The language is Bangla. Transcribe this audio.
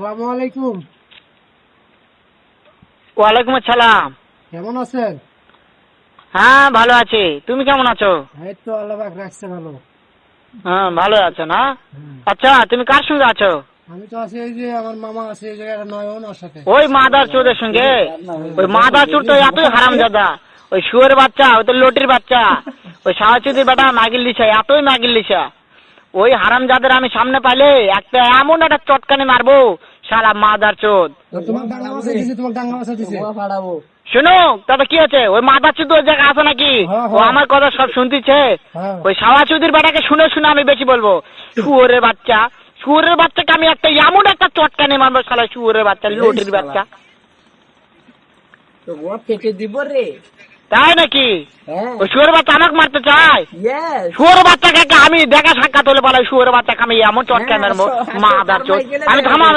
আসসালামু আলাইকুম। ওয়ালাইকুম আসসালাম। কেমন আছেন? হ্যাঁ ভালো আছি, তুমি কেমন আছো? এই তো আল্লাহ পাক রাখছে ভালো। হ্যাঁ ভালো আছো না? হুম। আচ্ছা তুমি কার সঙ্গে আছো? আমি তো আছি এই যে আমার মামা আছে এই জায়গায় নয়ন ওর সাথে। ওই মাদার চোরের সঙ্গে? ওই মাদার চোর তো এতই হারামজাদা, ওই শুয়োর বাচ্চা, ওই তো লটির বাচ্চা, ওই সাহাচুদির বেটা মাগিল লিসা, এতই মাগিল লিসা। ওই হারামজাদের আমি সামনে পাইলে একটা এমন একটা চটকানি মারবো, শালা মাদার চোদ। তোমার ডাঙ্গা মাছা দিছি, তোমার ডাঙ্গা মাছা দিছি। শুনো তবে কি হচ্ছে, ওই মাদার চোদ ওই জায়গায় আছে নাকি? হ্যাঁ, ও হ্যাঁ। আমার কথা সব শুনতেছে। হ্যাঁ। ওই সাহাচুদির বেটাকে শুনে শুনে আমি বেশি বলবো, শুয়োরের বাচ্চা, শুয়োরের বাচ্চাকে আমি একটা এমন একটা চটকানি মারবো, শালা শুয়োরের বাচ্চা, লটির বাচ্চা। তো ও কেটে দিব রে। তাই নাকি? হ্যাঁ ওই শুয়োরের বাচ্চা আমাকে মারতে চায়? ইয়েস শুয়োরের বাচ্চাকে আমি দেখা সাক্ষাৎ হলে বলে শুয়োরের বাচ্চাকে আমি এমন চটকানি মারবো, মাদার চোদ। আমি থামা